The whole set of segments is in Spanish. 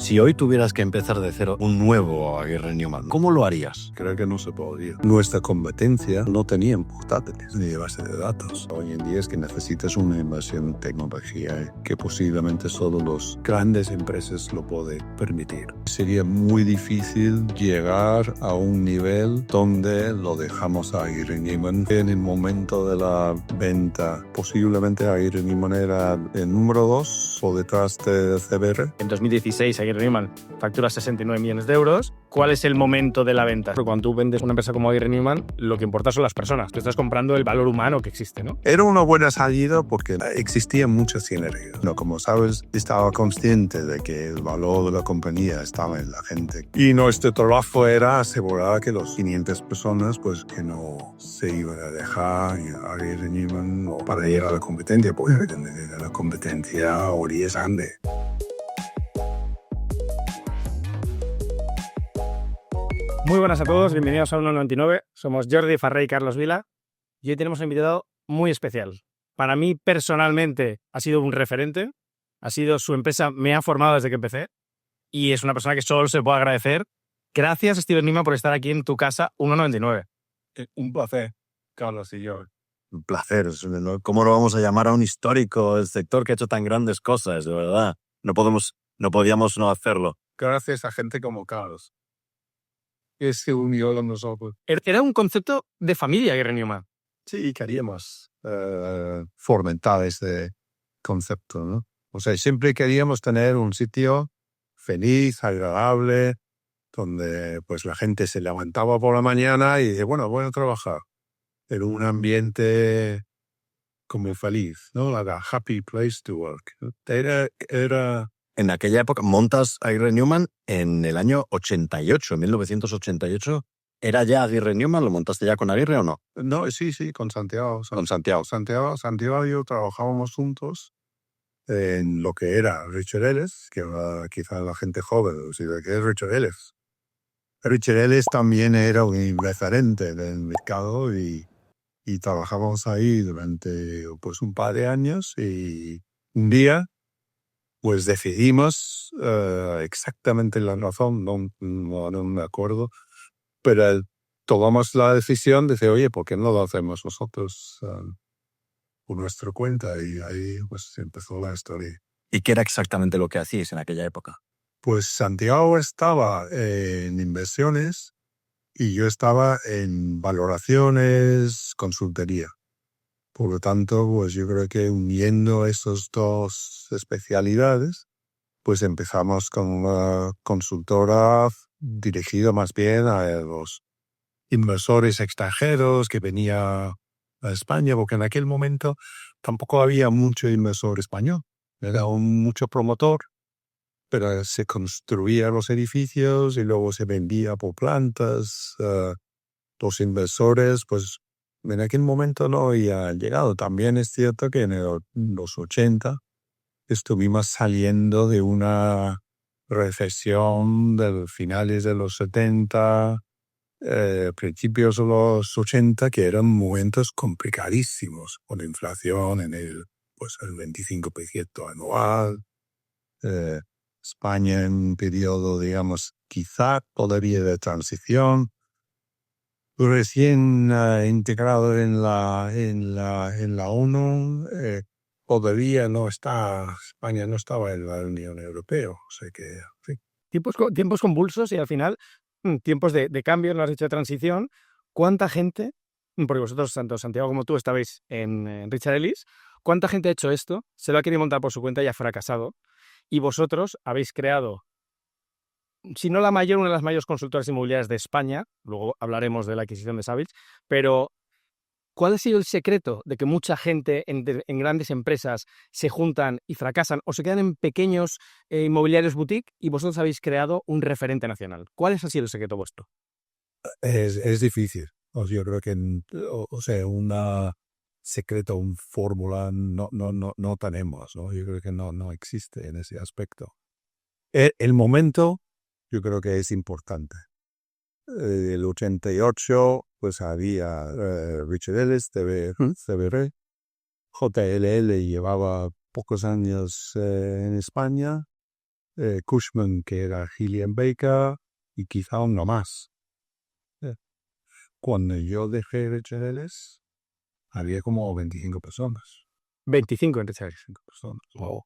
Si hoy tuvieras que empezar de cero un nuevo Aguirre Newman, ¿cómo lo harías? Creo que no se podía. Nuestra competencia no tenía portátiles ni base de datos. Hoy en día es que necesitas una inversión en tecnología que posiblemente solo las grandes empresas lo pueden permitir. Sería muy difícil llegar a un nivel donde lo dejamos a Aguirre Newman. En el momento de la venta, posiblemente Aguirre Newman era el número 2 o detrás de CBR. En 2016, Aguirre Newman factura 69 millones de euros. ¿Cuál es el momento de la venta? Porque cuando tú vendes una empresa como Aguirre Newman, lo que importa son las personas. Tú estás comprando el valor humano que existe, ¿no? Era una buena salida porque existían muchas sinergias. No, como sabes, estaba consciente de que el valor de la compañía estaba en la gente. Y nuestro trabajo era asegurar que los 500 personas, pues que no se iban a dejar a Aguirre Newman o para ir a la competencia, porque la competencia ahora es grande. Muy buenas a todos, bienvenidos a 199. Somos Jordi Farré y Carlos Vila y hoy tenemos un invitado muy especial. Para mí, personalmente, ha sido un referente. Su empresa me ha formado desde que empecé y es una persona que solo se puede agradecer. Gracias, Steven Nima, por estar aquí en tu casa 199. Un placer, Carlos y yo. Un placer. ¿Cómo lo vamos a llamar a un histórico del sector que ha hecho tan grandes cosas, de verdad? No podíamos no hacerlo. Gracias a gente como Carlos, que se unió con nosotros. Era un concepto de familia, Aguirre Newman. Sí, queríamos fomentar ese concepto, ¿no? O sea, siempre queríamos tener un sitio feliz, agradable, donde pues la gente se levantaba por la mañana y dice, bueno, voy a trabajar en un ambiente como feliz, ¿no? Like a happy place to work. Era En aquella época montas Aguirre Newman en el año 88, en 1988. ¿Era ya Aguirre Newman? ¿Lo montaste ya con Aguirre o no? No, sí, con Santiago. Con Santiago. Santiago y yo trabajábamos juntos en lo que era Richard Ellis, que quizá la gente joven, o sea, que es Richard Ellis. Richard Ellis también era un referente del mercado y trabajamos ahí durante pues un par de años y un día pues decidimos exactamente la razón, no me acuerdo, pero tomamos la decisión de decir, oye, ¿por qué no lo hacemos nosotros por nuestra cuenta? Y ahí pues empezó la historia. ¿Y qué era exactamente lo que hacíais en aquella época? Pues Santiago estaba en inversiones y yo estaba en valoraciones, consultoría. Por lo tanto, pues yo creo que uniendo esas dos especialidades, pues empezamos con una consultora dirigida más bien a los inversores extranjeros que venía a España, porque en aquel momento tampoco había mucho inversor español. Era mucho promotor, pero se construían los edificios y luego se vendía por plantas. Los inversores, pues en aquel momento no habían llegado. También es cierto que en los 80 estuvimos saliendo de una recesión de finales de los 70, principios de los 80, que eran momentos complicadísimos, con la inflación en el 25% anual. España en un periodo, digamos, quizá todavía de transición, recién integrado en la ONU, todavía no está, España no estaba en la Unión Europea, o sea que, sí. Tiempos convulsos y al final tiempos de cambio, no has dicho de transición. ¿Cuánta gente, porque vosotros, tanto Santiago como tú, estabais en Richard Ellis, cuánta gente ha hecho esto, se lo ha querido montar por su cuenta y ha fracasado? Y vosotros habéis creado, si no la mayor, una de las mayores consultoras inmobiliarias de España. Luego hablaremos de la adquisición de Savills, pero ¿cuál ha sido el secreto de que mucha gente en grandes empresas se juntan y fracasan o se quedan en pequeños inmobiliarios boutique y vosotros habéis creado un referente nacional? ¿Cuál ha sido el secreto vuestro? Es difícil. Yo creo que, o sea, una secreto, un fórmula no tenemos, ¿no? Yo creo que no existe en ese aspecto. El momento, yo creo que es importante. El 88, pues había Richard Ellis, CBR, JLL llevaba pocos años en España Cushman, que era Gillian Baker, y quizá uno más. Cuando yo dejé Richard Ellis, había como 25 personas. 25 en Richard Ellis. 25 personas. Wow.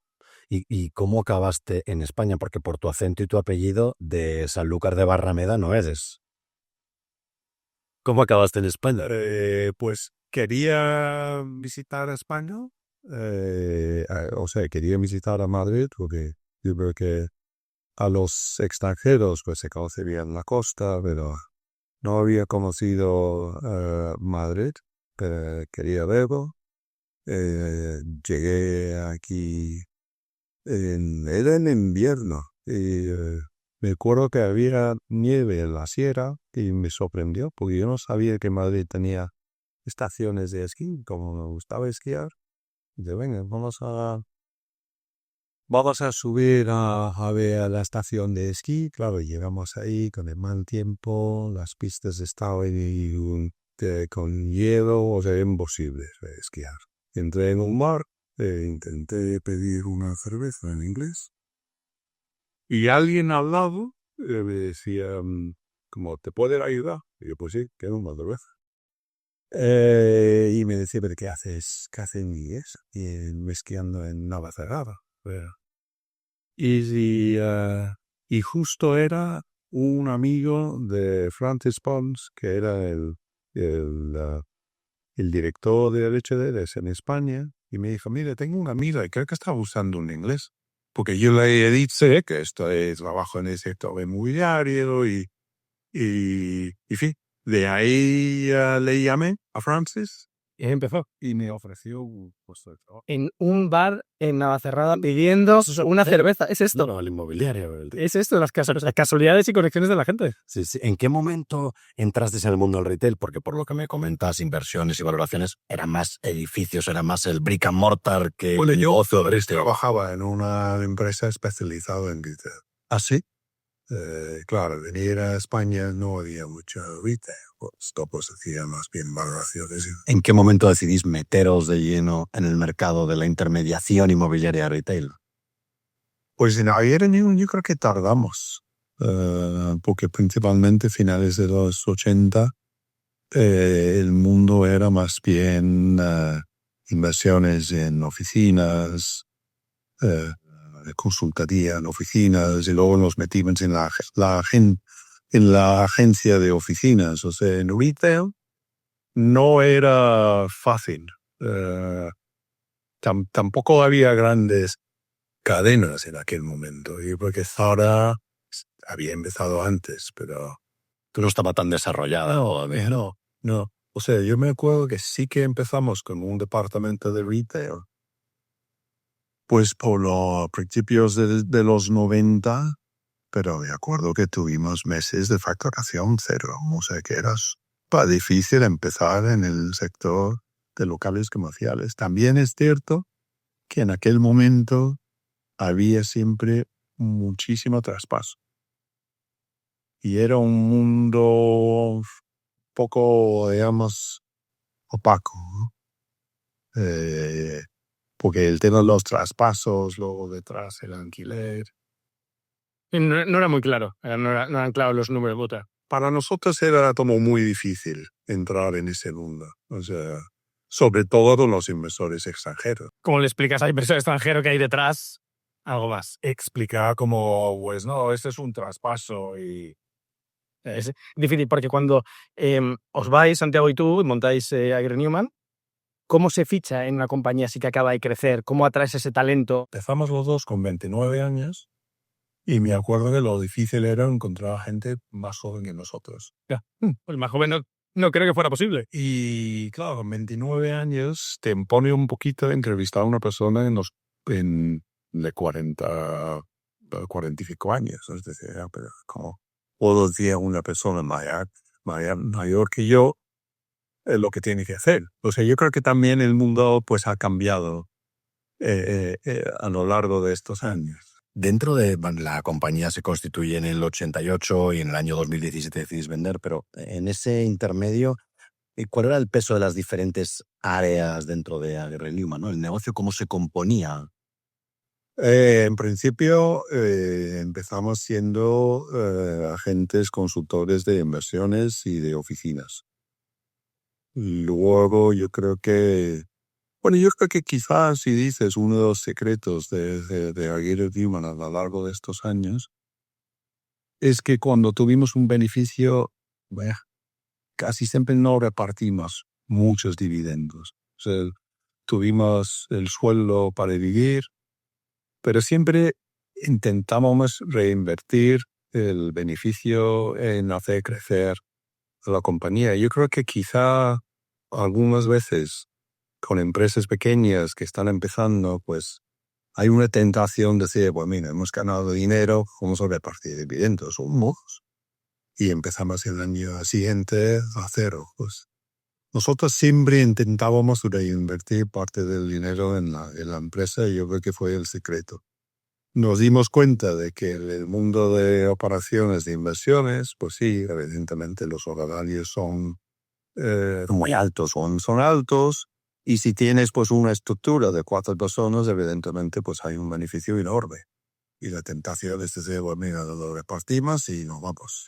¿Y cómo acabaste en España? Porque por tu acento y tu apellido de Sanlúcar de Barrameda no eres. ¿Cómo acabaste en España? Pues quería visitar España, o sea, quería visitar a Madrid, porque yo creo que a los extranjeros pues se conoce bien la costa, pero no había conocido Madrid, pero quería verlo. Llegué aquí, era en invierno, y me acuerdo que había nieve en la sierra y me sorprendió, porque yo no sabía que Madrid tenía estaciones de esquí, como me gustaba esquiar. De venga, vamos a subir a ver la estación de esquí. Claro, llegamos ahí con el mal tiempo, las pistas estaban con hielo, o sea, imposible esquiar. Entré en un bar, intenté pedir una cerveza en inglés, y alguien al lado me decía, como, ¿te puede ayudar? Y yo, pues sí, quiero una cerveza. Y me decía, ¿pero qué haces? ¿Qué haces en inglés? Y esquiando en Navacerrada. Y, y justo era un amigo de Francis Pons, que era el director de HDRs en España, y me dijo, mire, tengo una amiga y creo que está usando un inglés. Porque yo le he dicho que trabajo en el sector inmobiliario y fin. De ahí le llamé a Francis Y ahí empezó. y me ofreció un puesto de trabajo. En un bar en Navacerrada pidiendo una cerveza. Es esto. No, el inmobiliario. Es esto, las casualidades y conexiones de la gente. Sí, sí. ¿En qué momento entraste en el mundo del retail? Porque por lo que me comentas, inversiones y valoraciones, eran más edificios, era más el brick and mortar que Bueno, el yo negocio de retail. trabajaba en una empresa especializada en retail. ¿Ah, sí? Claro, venir a España no había mucho retail, pues todos hacían más bien valoraciones. ¿En qué momento decidís meteros de lleno en el mercado de la intermediación inmobiliaria retail? Pues en ayer yo creo que tardamos, porque principalmente finales de los 80 el mundo era más bien inversiones en oficinas, consultoría en oficinas, y luego nos metimos en en la agencia de oficinas. O sea, en retail no era fácil. Tampoco había grandes cadenas en aquel momento, y porque Zara había empezado antes, pero ¿Tú no estaba tan desarrollada o no? no. O sea, yo me acuerdo que sí que empezamos con un departamento de retail, pues por los principios de los 90, pero me acuerdo que tuvimos meses de facturación cero. O sea, que era difícil empezar en el sector de locales comerciales. También es cierto que en aquel momento había siempre muchísimo traspaso. Y era un mundo poco, digamos, opaco, ¿no? Porque el tema de los traspasos, luego detrás el alquiler. No era muy claro. No eran claros los números de bota. Para nosotros era como muy difícil entrar en ese mundo. O sea, sobre todo con los inversores extranjeros. ¿Cómo le explicas al inversor extranjero que hay detrás algo más? Explicar como, pues no, este es un traspaso y... Es difícil porque cuando os vais, Santiago y tú, y montáis Aguirre Newman, ¿cómo se ficha en una compañía así que acaba de crecer? ¿Cómo atraes ese talento? Empezamos los dos con 29 años y me acuerdo que lo difícil era encontrar a gente más joven que nosotros. Pues más joven no creo que fuera posible. Y claro, con 29 años te impone un poquito entrevistar a una persona de 45 años. Es decir, pero como puedo decir a una persona mayor que yo lo que tiene que hacer. O sea, yo creo que también el mundo pues ha cambiado a lo largo de estos años. Dentro de la compañía se constituye en el 88 y en el año 2017 decidís vender, pero en ese intermedio, ¿cuál era el peso de las diferentes áreas dentro de Aguirre Newman, ¿no? El negocio, ¿cómo se componía? En principio empezamos siendo agentes consultores de inversiones y de oficinas. Luego yo creo que quizás si dices uno de los secretos de Aguirre Newman a lo largo de estos años es que cuando tuvimos un beneficio, vaya, casi siempre no repartimos muchos dividendos. O sea, tuvimos el sueldo para vivir, pero siempre intentamos reinvertir el beneficio en hacer crecer la compañía. Yo creo que quizá algunas veces con empresas pequeñas que están empezando, pues hay una tentación de decir, pues mira, hemos ganado dinero, vamos a repartir dividendos, y empezamos el año siguiente a cero. Pues nosotros siempre intentábamos reinvertir parte del dinero en la empresa y yo creo que fue el secreto. Nos dimos cuenta de que en el mundo de operaciones de inversiones, pues sí, evidentemente los horarios son muy altos, son altos, y si tienes pues una estructura de 4 personas, evidentemente pues hay un beneficio enorme. Y la tentación es decir, bueno, mira, lo repartimos y nos vamos.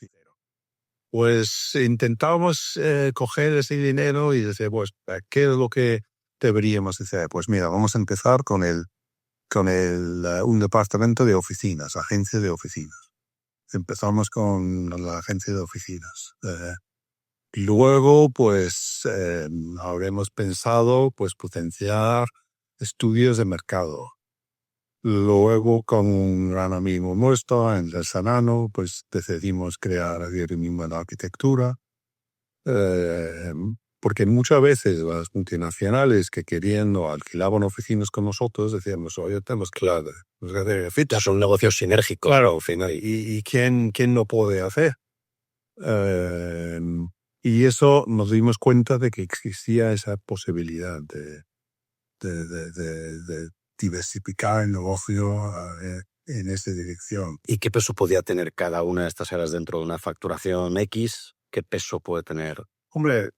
Pues intentábamos coger ese dinero y decir, pues, ¿qué es lo que deberíamos hacer? Pues mira, vamos a empezar con un departamento de oficinas, agencia de oficinas. Empezamos con la agencia de oficinas. Luego, pues, habremos pensado, pues, potenciar estudios de mercado. Luego, con un gran amigo nuestro, en el Sanano, pues, decidimos crear Aguirre Newman Arquitectura. Porque muchas veces las multinacionales que queriendo alquilaban oficinas con nosotros decíamos, oye, tenemos que hacer fitas. Son negocios sinérgicos. Claro, al final. ¿Y quién lo puede hacer? Y eso nos dimos cuenta de que existía esa posibilidad de diversificar el negocio en esa dirección. ¿Y qué peso podía tener cada una de estas áreas dentro de una facturación X? ¿Qué peso puede tener? Hombre,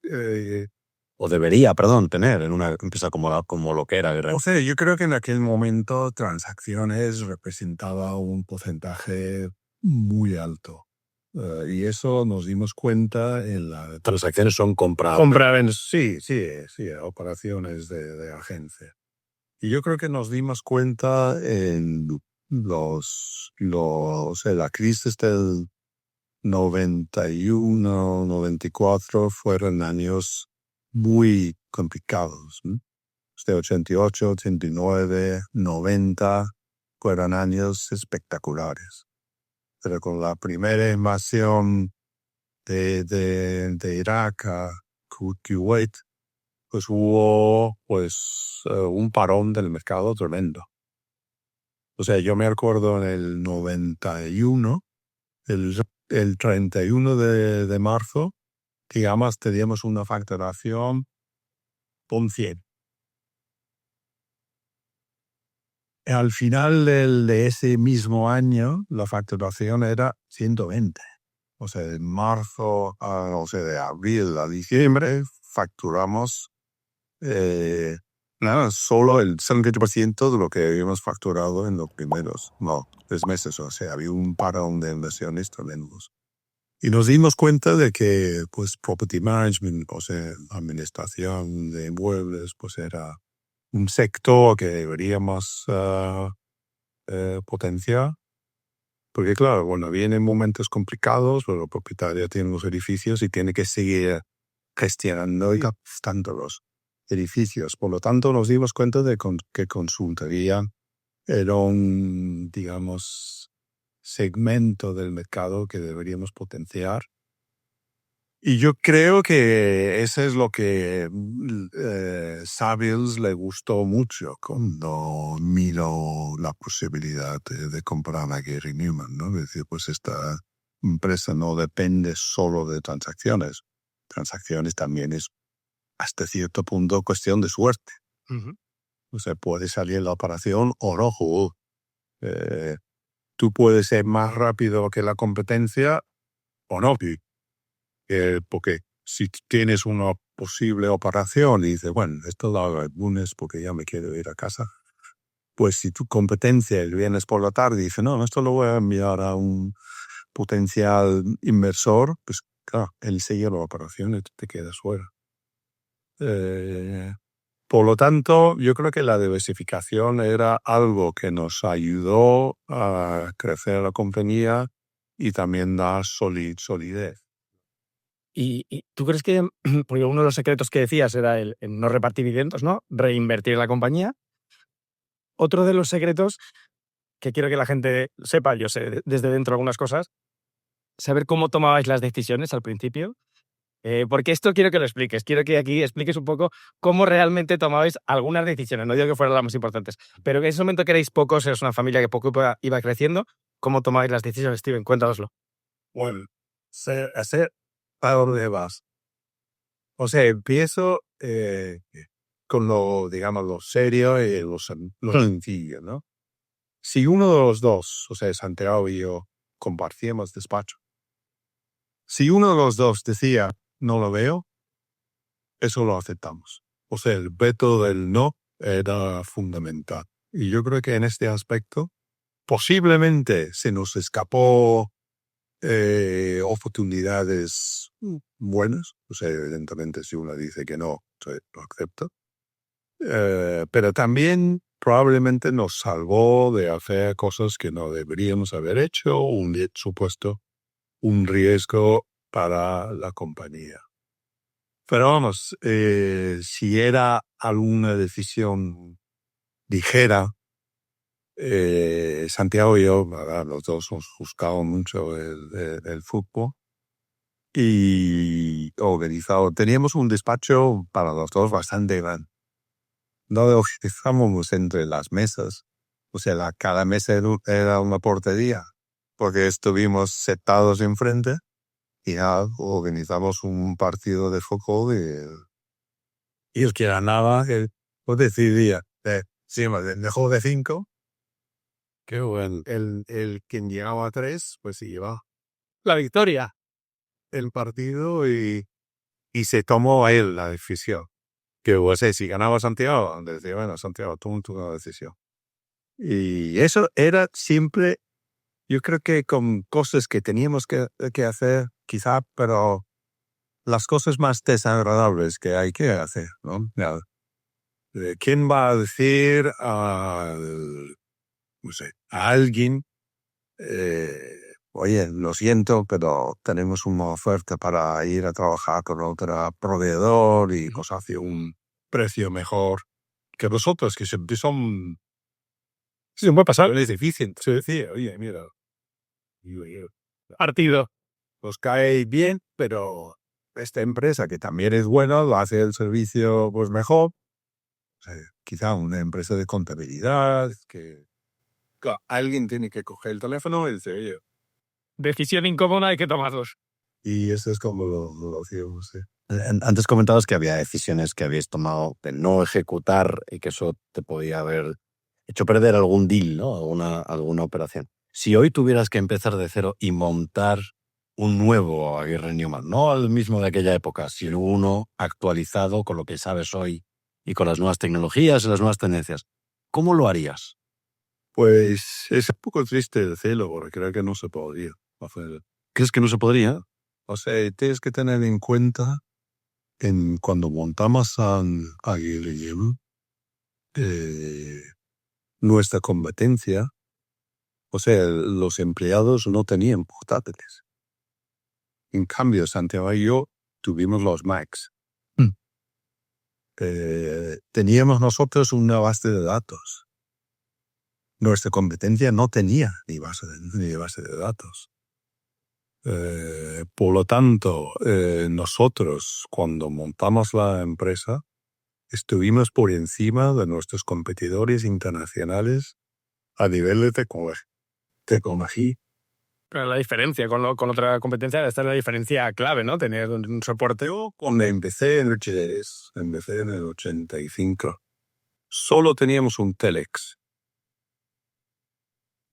O debería, perdón, tener en una empresa como lo que era Aguirre. o sea, yo creo que en aquel momento transacciones representaba un porcentaje muy alto. Y eso nos dimos cuenta en la Transacciones son compra. sí, operaciones de agencia. Y yo creo que nos dimos cuenta en la crisis del 91, 94 fueron años muy complicados, ¿no? De 88, 89, 90 fueron años espectaculares. Pero con la primera invasión de Irak a Kuwait, pues hubo un parón del mercado tremendo. O sea, yo me acuerdo en el 91, el 31 de marzo, digamos, teníamos una facturación con 100. Al final de ese mismo año, la facturación era 120. O sea, de marzo de abril a diciembre, facturamos solo el 70% de lo que habíamos facturado en los primeros 3 meses. O sea, había un parón de inversiones tremendos. Y nos dimos cuenta de que, pues, property management, o sea, administración de inmuebles, pues era un sector que deberíamos potenciar. Porque claro, bueno, vienen momentos complicados, pero el propietario tiene los edificios y tiene que seguir gestionando y captando los edificios. Por lo tanto, nos dimos cuenta de que consultoría era un, digamos, segmento del mercado que deberíamos potenciar. Y yo creo que eso es lo que Savills le gustó mucho cuando miró la posibilidad de comprar a Aguirre Newman, ¿no? Es decir, pues esta empresa no depende solo de transacciones. Transacciones también es hasta cierto punto cuestión de suerte. O sea, puede salir la operación o no. Tú puedes ser más rápido que la competencia o no. Porque si tienes una posible operación y dices, bueno, esto lo hago el lunes porque ya me quiero ir a casa, pues si tu competencia el viernes por la tarde dice, no, esto lo voy a enviar a un potencial inversor, pues claro, él sigue la operación y tú te quedas fuera. Por lo tanto, yo creo que la diversificación era algo que nos ayudó a crecer la compañía y también dar solidez. ¿Y tú crees que, porque uno de los secretos que decías era el no repartir dividendos, ¿no? Reinvertir en la compañía. Otro de los secretos que quiero que la gente sepa, yo sé desde dentro algunas cosas, saber cómo tomabais las decisiones al principio. Porque esto quiero que lo expliques. Quiero que aquí expliques un poco cómo realmente tomabais algunas decisiones. No digo que fueran las más importantes, pero que en ese momento que erais pocos, eres una familia que poco iba creciendo. ¿Cómo tomabais las decisiones, Steven? Cuéntanoslo. Bueno, hacer para dónde vas. O sea, empiezo con lo, digamos, lo serio y lo sencillo, ¿no? Si uno de los dos, o sea, Santiago y yo, compartíamos despacho, si uno de los dos decía, no lo veo, eso lo aceptamos. O sea, el veto del no era fundamental. Y yo creo que en este aspecto, posiblemente se nos escapó oportunidades buenas. O sea, evidentemente, si uno dice que no, lo acepto. Pero también probablemente nos salvó de hacer cosas que no deberíamos haber hecho, supuesto un riesgo para la compañía. Pero vamos, si era alguna decisión ligera, Santiago y yo, ¿verdad? Los dos nos buscábamos mucho el fútbol y organizado. Teníamos un despacho para los dos bastante grande. No lo organizábamos entre las mesas. O sea, cada mesa era una portería, porque estuvimos sentados enfrente y ya organizamos un partido de fútbol y el que ganaba, pues decidía. Sí, el mejor de 5. Qué bueno. El quien llegaba a 3, pues se llevaba La victoria. el partido y se tomó a él la decisión. Que, o sea, si ganaba Santiago, decía, bueno, Santiago, tú la decisión. Y eso era siempre, yo creo que con cosas que teníamos que hacer, quizá, pero las cosas más desagradables que hay que hacer, ¿no? ¿Quién va a decir no sé, a alguien, oye, lo siento, pero tenemos una oferta para ir a trabajar con otro proveedor y nos hace un precio mejor que vosotros, que siempre son... Sí, puede pasar. Es difícil. Se decía, oye, mira, Partido. os cae bien, pero esta empresa, que también es buena, lo hace el servicio pues mejor. O sea, quizá una empresa de contabilidad, que alguien tiene que coger el teléfono y decir, oye, Decisión incómoda, hay que tomarlos. y eso es como lo hacíamos, sí. Antes comentabas que había decisiones que habíais tomado de no ejecutar y que eso te podía haber hecho perder algún deal, ¿no? Alguna operación. Si hoy tuvieras que empezar de cero y montar un nuevo Aguirre Newman, no el mismo de aquella época, sino uno actualizado con lo que sabes hoy y con las nuevas tecnologías y las nuevas tendencias, ¿cómo lo harías? Pues es un poco triste decirlo, porque creo que no se podría hacer. ¿Crees que no se podría? O sea, tienes que tener en cuenta cuando montamos a Aguirre Newman, nuestra competencia, o sea, los empleados no tenían portátiles. En cambio, Santiago y yo tuvimos los Macs. Teníamos nosotros una base de datos. Nuestra competencia no tenía ni base de datos. Por lo tanto, nosotros, cuando montamos la empresa, estuvimos por encima de nuestros competidores internacionales a nivel de tecnología. Pero la diferencia con otra competencia, esta es la diferencia clave, ¿no? Tener un soporte. Yo cuando empecé en el 85, solo teníamos un Telex.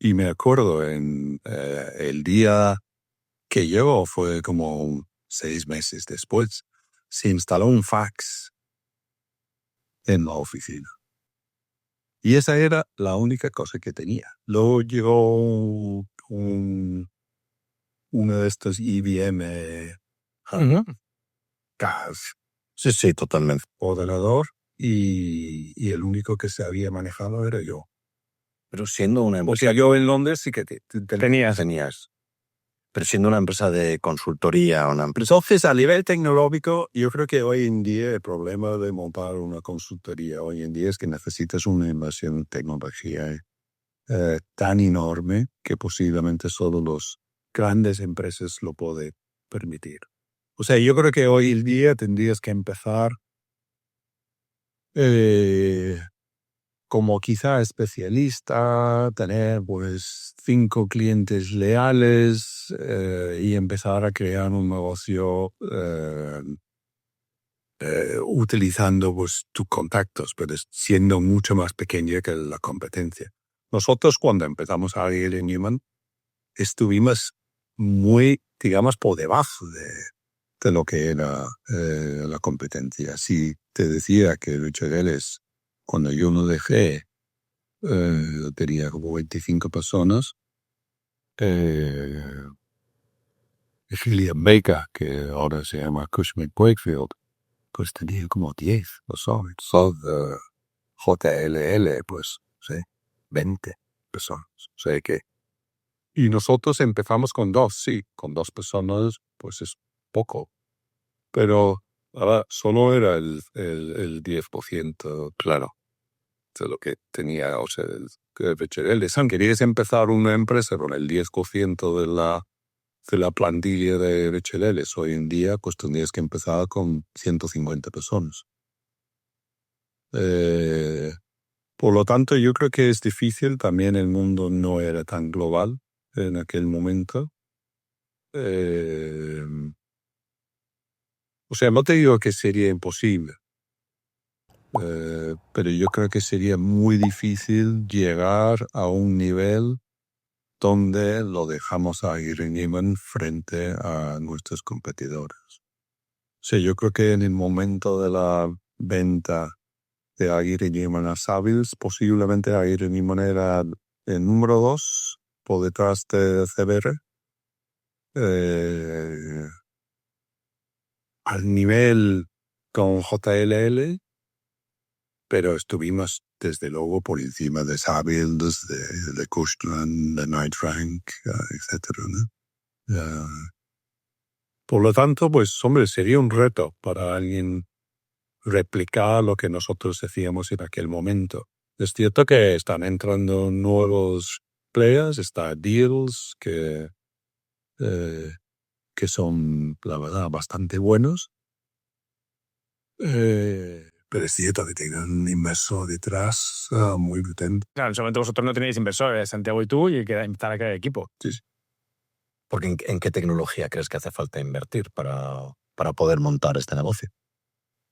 Y me acuerdo el día que llegó, fue como 6 meses después, se instaló un fax en la oficina. Y esa era la única cosa que tenía. Luego llegó uno de estos IBM CAS, Sí, sí, totalmente. ordenador, y el único que se había manejado era yo. Pero siendo una O empresa... sea, yo en Londres sí que Tenías. Pero siendo una empresa de consultoría, una empresa... Entonces, a nivel tecnológico, yo creo que hoy en día el problema de montar una consultoría hoy en día es que necesitas una inversión en tecnología tan enorme que posiblemente solo las grandes empresas lo pueden permitir. O sea, yo creo que hoy en día tendrías que empezar como quizá especialista, tener pues 5 clientes leales y empezar a crear un negocio utilizando pues tus contactos, pero siendo mucho más pequeña que la competencia. Nosotros cuando empezamos a ir en Newman estuvimos muy, digamos, por debajo de lo que era la competencia. Si te decía que Richard Ellis, cuando yo lo dejé, tenía como 25 personas. Gillian Baker, que ahora se llama Cushman Wakefield, pues tenía como 10 personas. JLL, pues, sí, 20 personas. O sea que... Y nosotros empezamos con 2, sí, con 2 personas, pues es poco. Pero ahora solo era el 10%, claro, de lo que tenía, o sea, el Richard. Si querías empezar una empresa con el 10% de la plantilla de Richard, hoy en día, pues tendrías que empezar con 150 personas. Por lo tanto, yo creo que es difícil. También el mundo no era tan global en aquel momento. O sea, no te digo que sería imposible, pero yo creo que sería muy difícil llegar a un nivel donde lo dejamos a Gary Newman frente a nuestros competidores. O sea, yo creo que en el momento de la venta de Aguirre Newman a Savills, posiblemente Aguirre Newman era el número 2 por detrás de CBR. Al nivel con JLL, pero estuvimos desde luego por encima de Savills, de Cushman, de Knight Frank, etc., ¿no? Por lo tanto, pues hombre, sería un reto para alguien replicar lo que nosotros hacíamos en aquel momento. Es cierto que están entrando nuevos players, está Deals, que son, la verdad, bastante buenos. Pero es cierto que tienen un inversor detrás muy potente. Claro, en ese momento vosotros no tenéis inversores, Santiago y tú, y hay que empezar a crear equipo. Sí, sí. Porque ¿en qué tecnología crees que hace falta invertir para poder montar este negocio?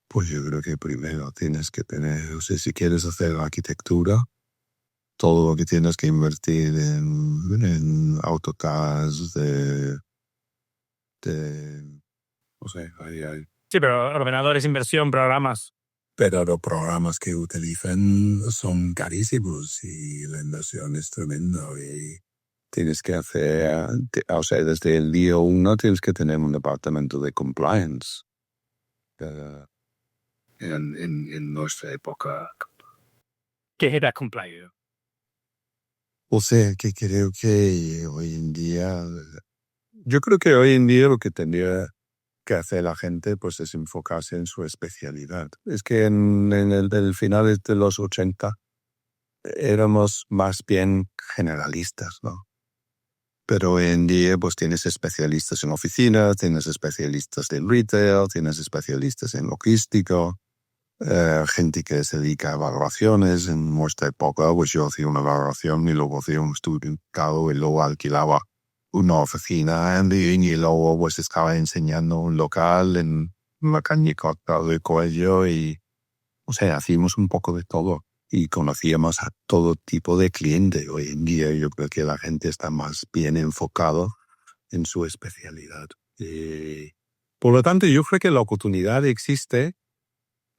Pues yo creo que primero tienes que tener, o sea, si quieres hacer arquitectura, todo lo que tienes que invertir en AutoCAD, no sé, hay Sí, pero ordenadores, inversión, programas. pero los programas que utilizan son carísimos y la inversión es tremenda. Y tienes que hacer, o sea, desde el día 1 tienes que tener un departamento de compliance. En nuestra época. ¿Qué era compliance? O sea, que creo que hoy en día, yo creo que hoy en día lo que tendría que hacer la gente pues es enfocarse en su especialidad. Es que en el finales de los 80 éramos más bien generalistas, ¿no? Pero hoy en día pues tienes especialistas en oficinas, tienes especialistas en retail, tienes especialistas en logístico, gente que se dedica a evaluaciones. En nuestra época pues yo hacía una evaluación y luego hacía un estudio y luego alquilaba una oficina y luego pues estaba enseñando un local en una calle corta de Cuello y, o sea, hacíamos un poco de todo y conocíamos a todo tipo de cliente. Hoy en día yo creo que la gente está más bien enfocado en su especialidad. Por lo tanto, yo creo que la oportunidad existe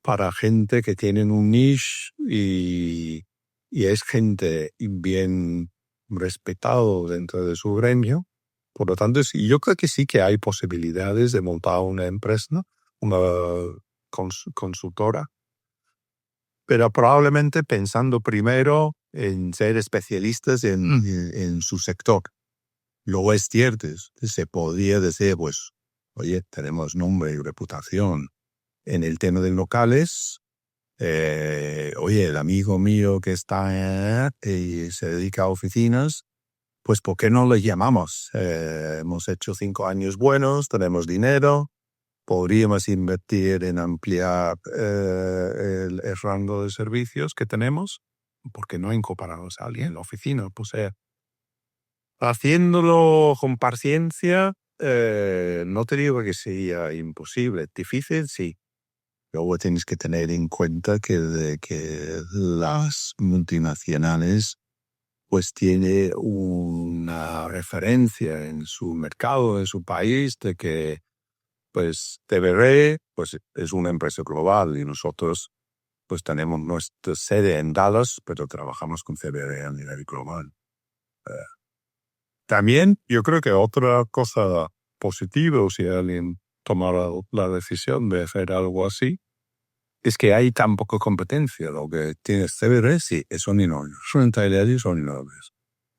para gente que tienen un niche y y es gente bien respetado dentro de su gremio. Por lo tanto, yo creo que sí que hay posibilidades de montar una empresa, una consultora, pero probablemente pensando primero en ser especialistas en su sector. Luego es cierto, se podría decir, pues, oye, tenemos nombre y reputación en el tema de locales. Oye, el amigo mío que está y se dedica a oficinas, pues ¿por qué no le llamamos? Hemos hecho 5 años buenos, tenemos dinero, podríamos invertir en ampliar el rango de servicios que tenemos, porque no incorporamos a alguien en la oficina. Pues haciéndolo con paciencia, no te digo que sea imposible, difícil sí. Luego tienes que tener en cuenta que las multinacionales pues tiene una referencia en su mercado, en su país, de que pues TVR pues, es una empresa global y nosotros pues tenemos nuestra sede en Dallas, pero trabajamos con TVR a nivel global. También yo creo que otra cosa positiva, si alguien tomara la decisión de hacer algo así, es que hay tan poca competencia. Lo que tienes TVR sí, son enormes. Son italianos, son enormes.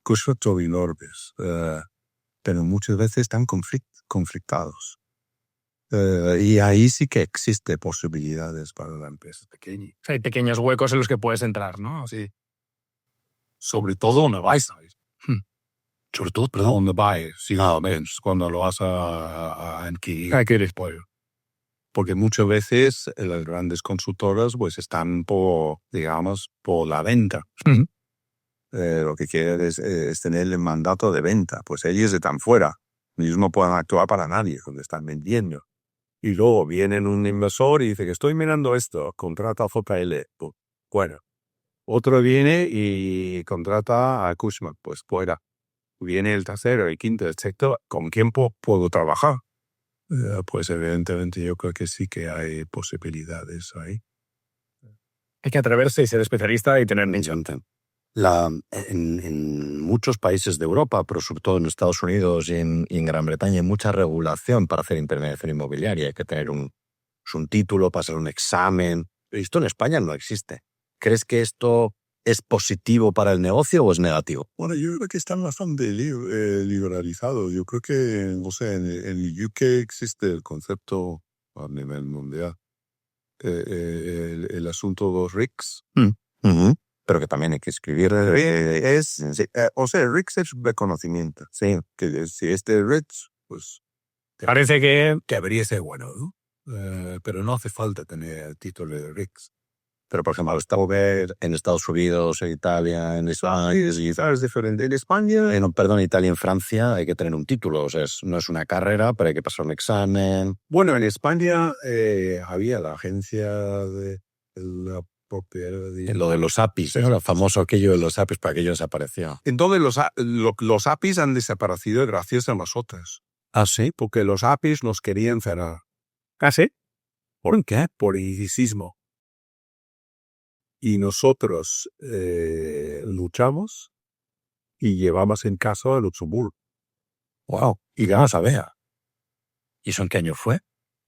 Cosas son enormes. Pero muchas veces están conflictados. Y ahí sí que existe posibilidades para la empresa pequeña. Hay pequeños huecos en los que puedes entrar, ¿no? Sí. Sobre todo en el buy side. Sobre todo, perdón, en el buy, sí, cuando lo vas a adquirir. Porque muchas veces las grandes consultoras pues están por, digamos, por la venta. Lo que quieren es tener el mandato de venta. Pues ellos están fuera. Ellos no pueden actuar para nadie cuando están vendiendo. Y luego viene un inversor y dice que estoy mirando esto, contrata a JL. Pues, bueno, otro viene y contrata a Cushman. Pues fuera. Viene el tercero, el quinto, el sexto. ¿Con quién puedo trabajar? Pues evidentemente yo creo que sí que hay posibilidades ahí. Hay que atreverse y ser especialista y tener nicho. En muchos países de Europa, pero sobre todo en Estados Unidos y en Gran Bretaña, hay mucha regulación para hacer intermediación inmobiliaria. Hay que tener un título, pasar un examen. Esto en España no existe. ¿Crees que esto es positivo para el negocio o es negativo? Bueno, yo creo que están bastante liberalizados. Yo creo que, no sé, en el UK existe el concepto a nivel mundial. El asunto de los RICS. Pero que también hay que escribir. O sea, el RICS es reconocimiento. Sí. Que si este RICS, pues Parece que debería ser bueno, ¿no? Pero no hace falta tener el título de RICS. Pero, por ejemplo, está ver en Estados Unidos, en Italia, en España, Es diferente. En España, en Italia, en Francia, hay que tener un título. O sea, no es una carrera, pero hay que pasar un examen. bueno, en España había la agencia de la propiedad. Lo de los APIs, ¿no? Lo famoso aquello de los APIs, para aquello desapareció. Entonces los APIs han desaparecido gracias a nosotros. ¿Ah, sí? Porque los APIs nos querían cerrar. ¿Ah, sí? ¿Por qué? Por eticismo. Y nosotros luchamos y llevamos en caso a Luxemburgo. Wow. Y ganas a ver. ¿Y eso en qué año fue?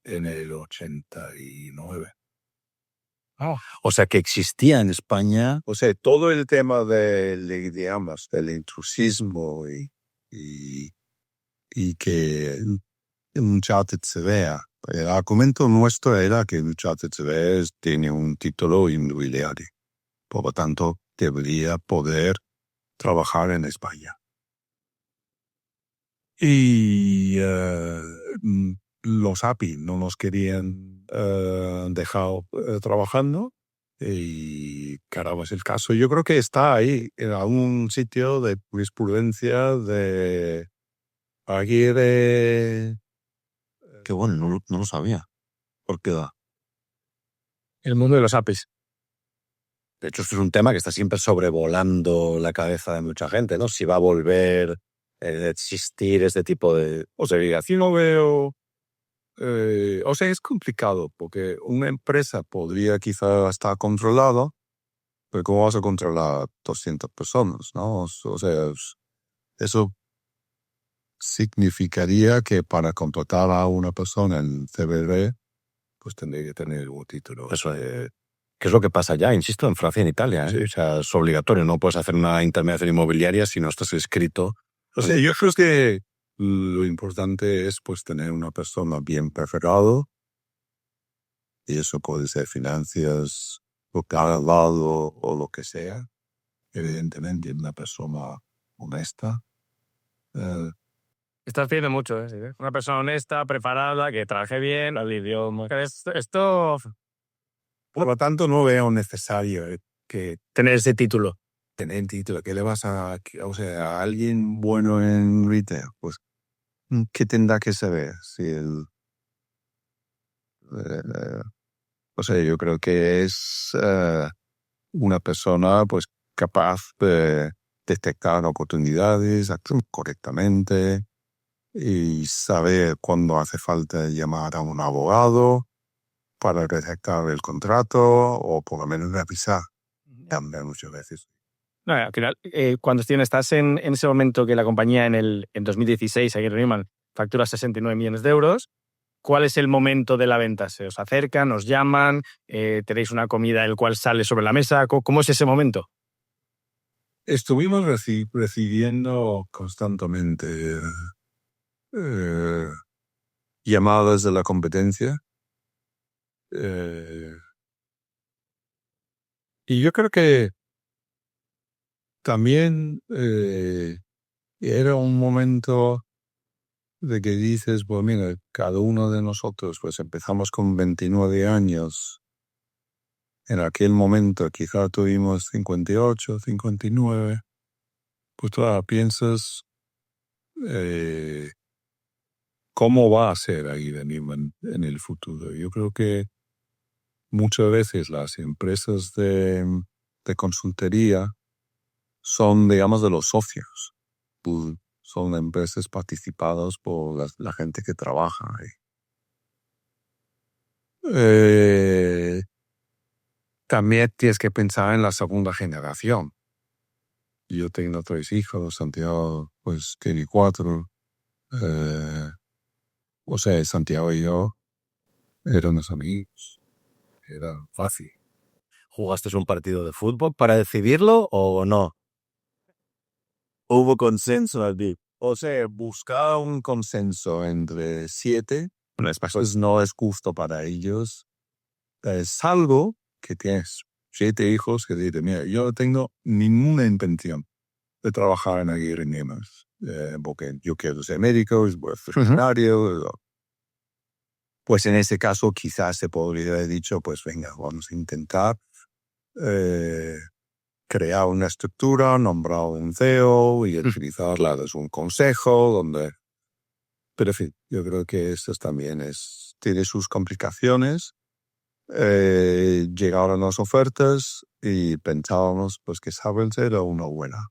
En el 89. O sea, que existía en España. O sea, todo el tema digamos, del intrusismo y que Uncharted se vea. El argumento nuestro era que Uncharted se vea tiene un título inmobiliario. Por lo tanto, debería poder trabajar en España. Y los API no nos querían dejar trabajando. Y caramba, es el caso. Yo creo que está ahí, en algún sitio de jurisprudencia de Aguirre. Qué bueno, no lo sabía. ¿Por qué da? El mundo de los APIs. De hecho, esto es un tema que está siempre sobrevolando la cabeza de mucha gente, ¿no? Si va a volver a existir este tipo de... O sea, así no veo. O sea, es complicado porque una empresa podría quizá estar controlada, pero ¿cómo vas a controlar 200 personas, no? O sea, eso significaría que para contratar a una persona en CBD, pues tendría que tener un título. Eso ¿qué es lo que pasa ya? Insisto, en Francia y en Italia. Sí. O sea, es obligatorio. No puedes hacer una intermediación inmobiliaria si no estás inscrito. O sea, yo creo que lo importante es pues tener una persona bien preparado, y eso puede ser finanzas, lado o lo que sea. Evidentemente, una persona honesta. Estás pidiendo mucho, ¿eh? Sí, ¿eh? Una persona honesta, preparada, que trabaje bien, el idioma. Esto Por lo tanto, no veo necesario que tener ese título. tener título. ¿Qué le vas o sea, a alguien bueno en retail? Pues, ¿qué tendrá que saber? Si o sea, yo creo que es una persona pues capaz de detectar oportunidades, actuar correctamente y saber cuándo hace falta llamar a un abogado para redactar el contrato o por lo menos revisar también muchas veces. No, al final, cuando estás en ese momento que la compañía en 2016, aquí en Newman, factura 69 millones de euros, ¿cuál es el momento de la venta? ¿Se os acercan, os llaman, tenéis una comida el cual sale sobre la mesa? ¿Cómo es ese momento? Estuvimos recibiendo constantemente llamadas de la competencia. Y yo creo que también era un momento de que dices, pues mira, cada uno de nosotros pues empezamos con 29 años. En aquel momento quizá tuvimos 58, 59. Pues tú piensas cómo va a ser ahí de Newman en el futuro. Yo creo que muchas veces las empresas de consultoría son, digamos, de los socios. Pues, son empresas participadas por la gente que trabaja ahí. También tienes que pensar en la segunda generación. Yo tengo 3 hijos, Santiago pues tiene 4. O sea, Santiago y yo éramos amigos. Era fácil. ¿Jugaste un partido de fútbol para decidirlo o no? ¿Hubo consenso allí? O sea, buscar un consenso entre 7, pues no es justo para ellos. Es algo que tienes 7 hijos que dicen, mira, yo no tengo ninguna intención de trabajar en Aguirre Niemas, porque yo quiero ser médico, es veterinario. Pues en ese caso quizás se podría haber dicho, pues venga, vamos a intentar crear una estructura, nombrar un CEO y utilizarla desde un consejo donde... Pero en fin, yo creo que esto también tiene sus complicaciones. Llegaron las ofertas y pensábamos pues que Savills era una buena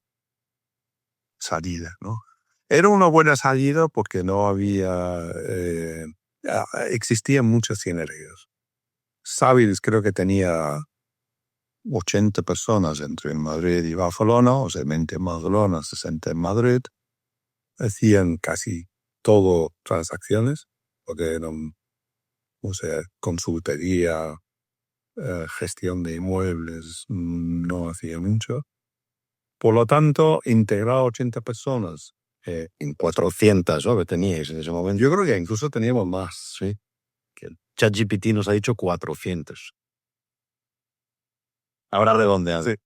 salida, ¿no? Era una buena salida porque no había... existían muchas sinergias. Savills creo que tenía 80 personas entre Madrid y Barcelona, o sea, 20 en Barcelona, 60 en Madrid. Hacían casi todo transacciones, porque eran, o sea, consultoría, gestión de inmuebles, no hacía mucho. Por lo tanto, integrar 80 personas En 400, ¿no? Que teníais en ese momento. yo creo que incluso teníamos más. Sí. Que el ChatGPT nos ha dicho 400. Ahora redondeado. Sí.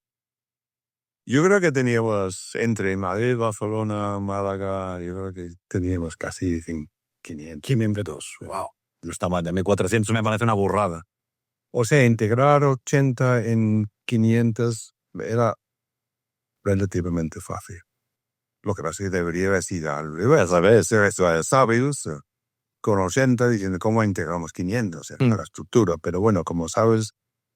Yo creo que teníamos entre Madrid, Barcelona, Málaga, yo creo que teníamos casi 500. Wow. No está mal. A mí 400 me parece una burrada. O sea, integrar 80 en 500 era relativamente fácil. Lo que pasa es que debería haber sido al revés. A veces eso es Savills con 80 diciendo cómo integramos 500 en la estructura. Pero bueno, como sabes,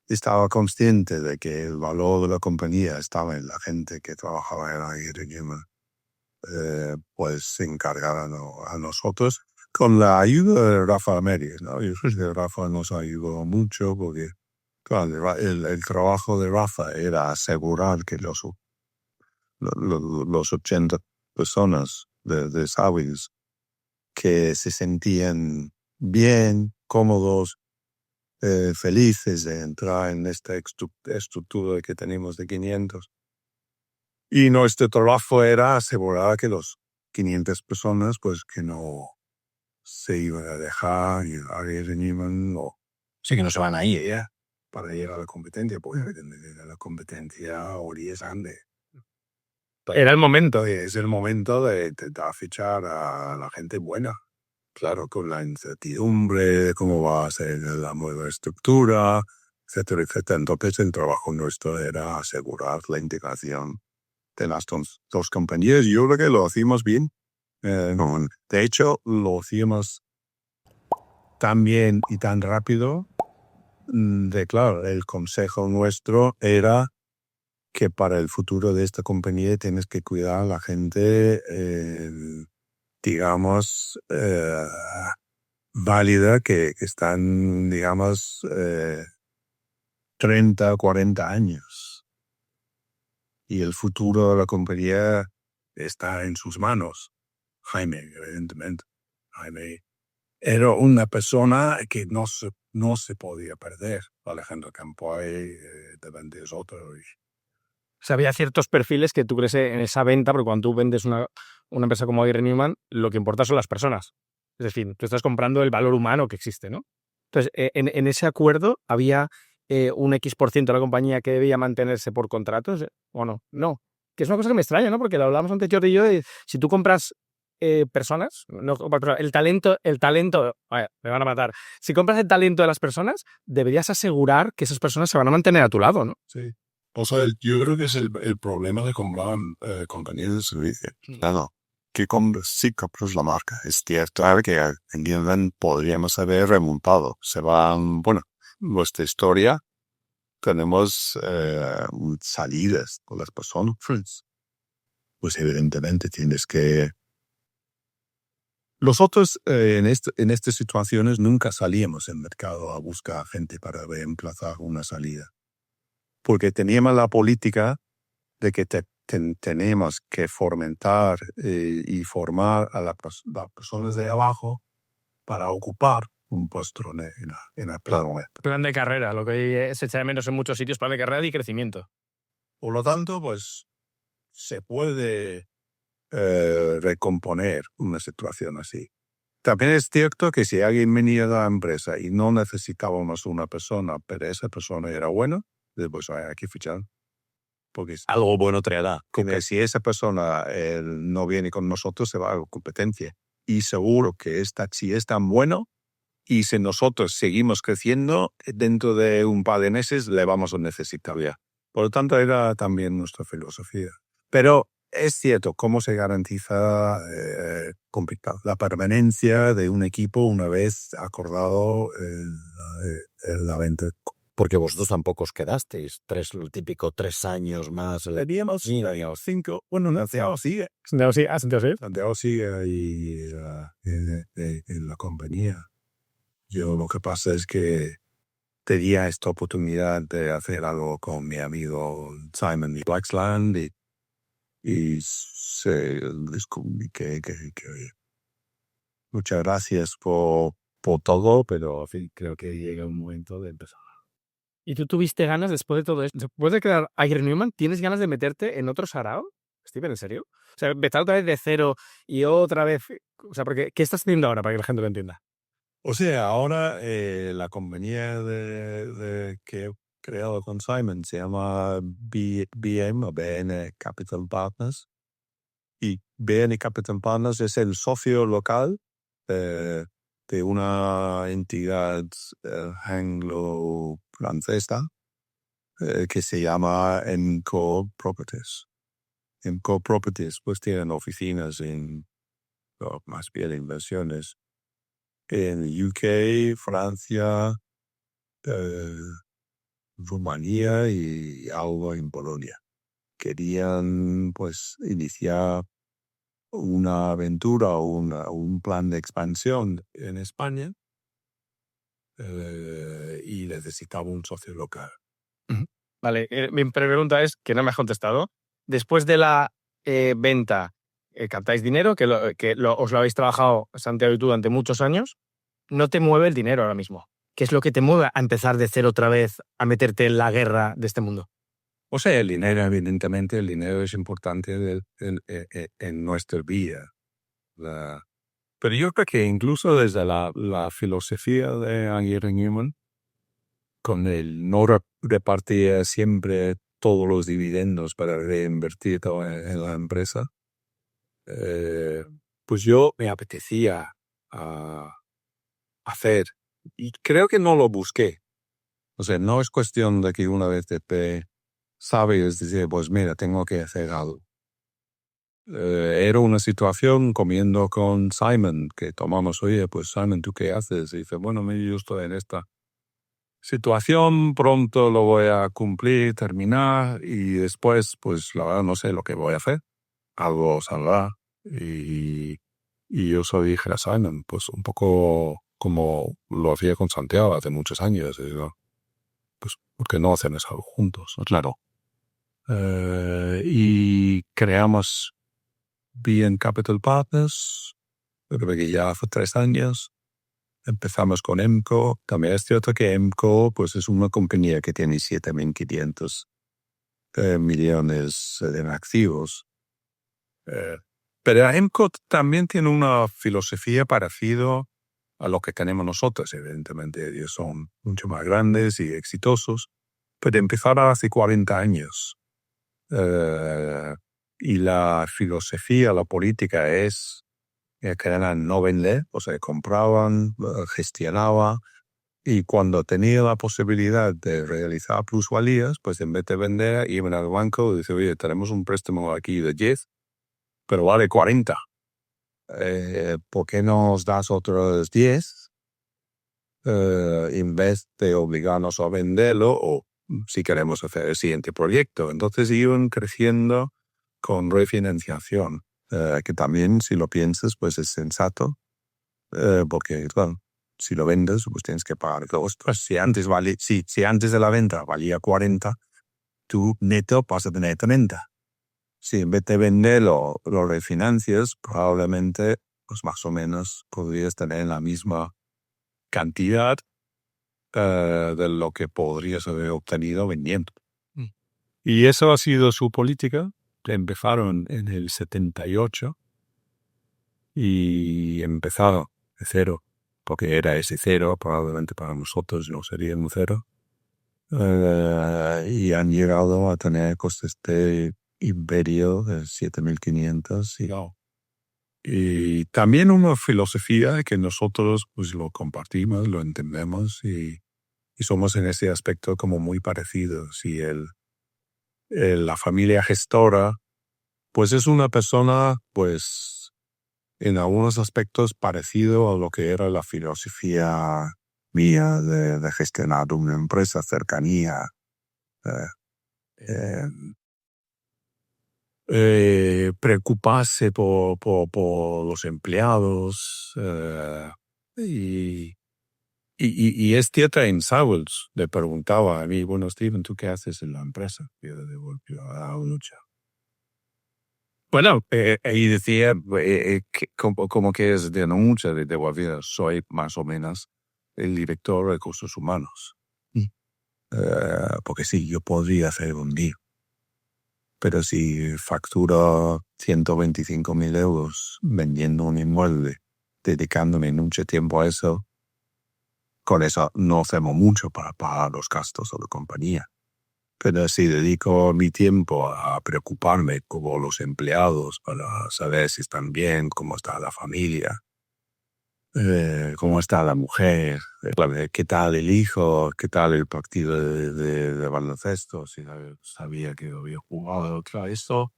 estaba consciente de que el valor de la compañía estaba en la gente que trabajaba en Aguirre Newman. Pues se encargaron a nosotros con la ayuda de Rafa Meri, ¿no? Yo creo que Rafa nos ayudó mucho porque Claro, el trabajo de Rafa era asegurar que los 80 personas de Savills que se sentían bien, cómodos, felices de entrar en esta estructura que tenemos de 500. Y nuestro trabajo era asegurar que los 500 personas, pues que no se iban a dejar y a Newman o Sí, que no se van a ir. ya para llegar a la competencia, porque la competencia hoy es grande. Era el momento. Es el momento de intentar fichar a la gente buena. Claro, con la incertidumbre de cómo va a ser la nueva estructura, etcétera, etcétera. Entonces el trabajo nuestro era asegurar la integración de las dos compañías. Yo creo que lo hacíamos bien. De hecho, lo hacíamos tan bien y tan rápido claro, el consejo nuestro era que para el futuro de esta compañía tienes que cuidar a la gente, digamos, válida, que están, digamos, 30, 40 años. Y el futuro de la compañía está en sus manos. Jaime, evidentemente. Jaime era una persona que no se podía perder. Alejandro Campoy de es otro. O sea, había ciertos perfiles que tú crees en esa venta, porque cuando tú vendes una empresa como Aguirre Newman, lo que importa son las personas. Es decir, tú estás comprando el valor humano que existe, ¿no? Entonces, en ese acuerdo había un X% de la compañía que debía mantenerse por contratos, ¿o no? No. Que es una cosa que me extraña, ¿no? Porque lo hablábamos antes Jordi y yo, si tú compras personas, no, el talento, me van a matar. Si compras el talento de las personas, deberías asegurar que esas personas se van a mantener a tu lado, ¿no? Sí. O sea, yo creo que es el problema de comprar compañías de servicio. Claro, que sí compras la marca. Es cierto que en Newman podríamos haber remontado. Se van, bueno, nuestra historia, tenemos salidas con las personas. Pues evidentemente tienes que... Nosotros en estas situaciones nunca salíamos en mercado a buscar gente para reemplazar una salida. Porque teníamos la política de que tenemos que fomentar y formar a las personas de abajo para ocupar un puesto en la plano. Plan de carrera, lo que se echa de menos en muchos sitios, plan de carrera y crecimiento. Por lo tanto, pues se puede recomponer una situación así. También es cierto que si alguien venía de la empresa y no necesitábamos una persona, pero esa persona era buena, pues hay que fichar. Porque Algo bueno traerá. porque si esa persona no viene con nosotros, se va a la competencia. Y seguro que si es tan bueno y si nosotros seguimos creciendo, dentro de un par de meses le vamos a necesitar ya. Por lo tanto, era también nuestra filosofía. Pero es cierto, ¿cómo se garantiza complicado la permanencia de un equipo una vez acordado la venta? Porque vosotros tampoco os quedasteis. Lo típico, 3 años más. Teníamos 5. Bueno, Santiago sigue. Santiago sigue ahí en la compañía. Yo lo que pasa es que tenía esta oportunidad de hacer algo con mi amigo Simon y Blacksland y se descubrí que muchas gracias por todo, pero en fin, creo que llega un momento de empezar. ¿Y tú tuviste ganas, después de todo esto, después de crear Aguirre Newman, tienes ganas de meterte en otro sarao? Steven, ¿en serio? O sea, empezar otra vez de cero y otra vez... O sea, porque ¿qué estás haciendo ahora para que la gente lo entienda? O sea, ahora la compañía que he creado con Simon se llama BM o BN Capital Partners. Y BN Capital Partners es el socio local de una entidad anglo-francesa que se llama Emco Properties. Emco Properties pues tienen oficinas más bien inversiones en UK, Francia, Rumanía y algo en Polonia. Querían pues iniciar una aventura o un plan de expansión en España. y necesitaba un socio local. Vale, mi pregunta es, que no me has contestado. Después de la venta, captáis dinero, os lo habéis trabajado Santiago y tú durante muchos años. No te mueve el dinero ahora mismo. ¿Qué es lo que te mueve a empezar de cero otra vez, a meterte en la guerra de este mundo? O sea, el dinero, evidentemente, el dinero es importante en nuestra vida. Pero yo creo que incluso desde la filosofía de Aguirre Newman, con el no repartir siempre todos los dividendos para reinvertir todo en la empresa, pues yo me apetecía hacer, y creo que no lo busqué. O sea, no es cuestión de que una vez te sabes decir, pues mira, tengo que hacer algo. Era una situación comiendo con Simon, que tomamos, oye, pues Simon, ¿tú qué haces? Y dice, bueno, yo estoy en esta situación, pronto lo voy a cumplir, terminar, y después, pues la verdad no sé lo que voy a hacer. Algo saldrá. Y yo solo dije a Simon, pues un poco como lo hacía con Santiago hace muchos años. Digo, pues, ¿por qué no hacemos algo juntos? Claro. Y creamos Bien Capital Partners, creo que ya hace 3 años. Empezamos con EMCO. También es cierto que EMCO pues, es una compañía que tiene 7.500 millones en activos. Pero EMCO también tiene una filosofía parecida a lo que tenemos nosotros, evidentemente. Ellos son mucho más grandes y exitosos, pero empezaron hace 40 años. Y la filosofía, la política es que eran no vender, o sea, compraban, gestionaban, y cuando tenía la posibilidad de realizar plusvalías, pues en vez de vender, iban al banco y decían, oye, tenemos un préstamo aquí de 10, pero vale 40. ¿Por qué no nos das otros 10? En vez de obligarnos a venderlo o si queremos hacer el siguiente proyecto. Entonces iban creciendo con refinanciación, que también, si lo piensas, pues es sensato, porque, claro, si lo vendes, pues tienes que pagar costos. Si antes de la venta valía 40, tú neto vas a tener 30. Si en vez de venderlo lo refinancias, probablemente, pues más o menos, podrías tener la misma cantidad de lo que podrías haber obtenido vendiendo. Y eso ha sido su política. Empezaron en el 78 y empezaron de cero, porque era ese cero, probablemente para nosotros no sería un cero. Y han llegado a tener costes de imperio de 7.500. Y también una filosofía que nosotros pues lo compartimos, lo entendemos y somos en ese aspecto como muy parecidos. Y la familia gestora pues es una persona pues en algunos aspectos parecido a lo que era la filosofía mía de gestionar una empresa, cercanía, preocuparse por los empleados. Y es cierto, en Saúls le preguntaba a mí, bueno, Steven, ¿tú qué haces en la empresa? Y yo le digo, lucha. Bueno, y decía, como que es de mucha de Guavira, soy más o menos el director de recursos humanos. Porque sí, yo podría hacer un día. Pero si facturo 125.000 euros vendiendo un inmueble, dedicándome mucho tiempo a eso, con eso no hacemos mucho para pagar los gastos de la compañía. Pero si dedico mi tiempo a preocuparme como los empleados para saber si están bien, cómo está la familia, cómo está la mujer, qué tal el hijo, qué tal el partido de baloncesto, si sabía que había jugado, claro, eso.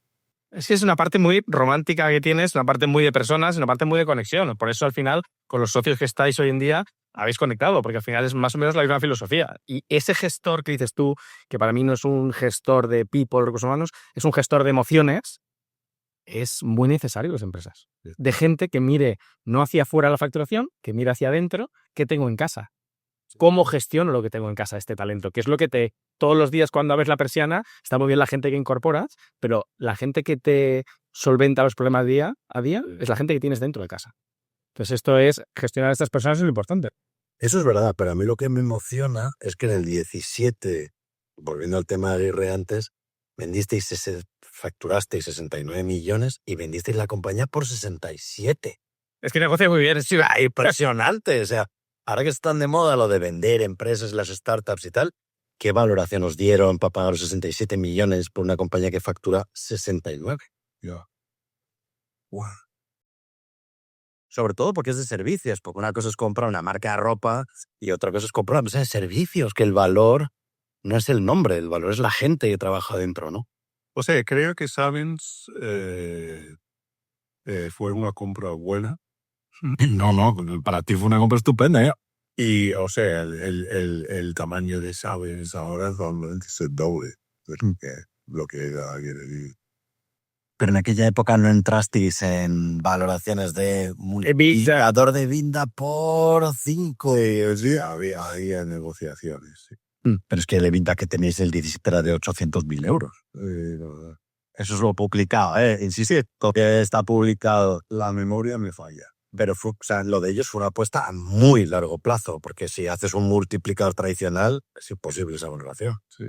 Es que es una parte muy romántica que tienes, una parte muy de personas, una parte muy de conexión. Por eso al final, con los socios que estáis hoy en día, habéis conectado, porque al final es más o menos la misma filosofía. Y ese gestor que dices tú, que para mí no es un gestor de people, recursos humanos, es un gestor de emociones, es muy necesario en las empresas. De gente que mire no hacia afuera la facturación, que mire hacia adentro, qué tengo en casa. ¿Cómo gestiono lo que tengo en casa, este talento? Que es lo que todos los días cuando abres la persiana, está muy bien la gente que incorporas, pero la gente que te solventa los problemas día a día es la gente que tienes dentro de casa. Entonces esto es, gestionar a estas personas es lo importante. Eso es verdad, pero a mí lo que me emociona es que en el 17, volviendo al tema de Aguirre antes, facturasteis 69 millones y vendisteis la compañía por 67. Es que negocia muy bien, sí. Impresionante. O sea, ahora que están de moda lo de vender empresas, las startups y tal, ¿qué valoración os dieron para pagar los 67 millones por una compañía que factura 69? Ya. Wow. Sobre todo porque es de servicios, porque una cosa es comprar una marca de ropa y otra cosa es comprar una empresa de servicios, que el valor no es el nombre, el valor es la gente que trabaja dentro, ¿no? O sea, creo que Savills fue una compra buena. No, para ti fue una compra estupenda, ¿eh? Y, o sea, el tamaño de Savills ahora es el doble de lo que era Aguirre. Pero en aquella época no entrasteis en valoraciones de multiplicador de EBITDA por 5. Sí, había negociaciones. Sí. Pero es que el EBITDA que tenéis el 17 era de 800.000 euros. La verdad. Eso es lo publicado, insisto, que está publicado. La memoria me falla. Pero o sea, lo de ellos fue una apuesta a muy largo plazo, porque si haces un multiplicador tradicional, es imposible esa valoración. Sí.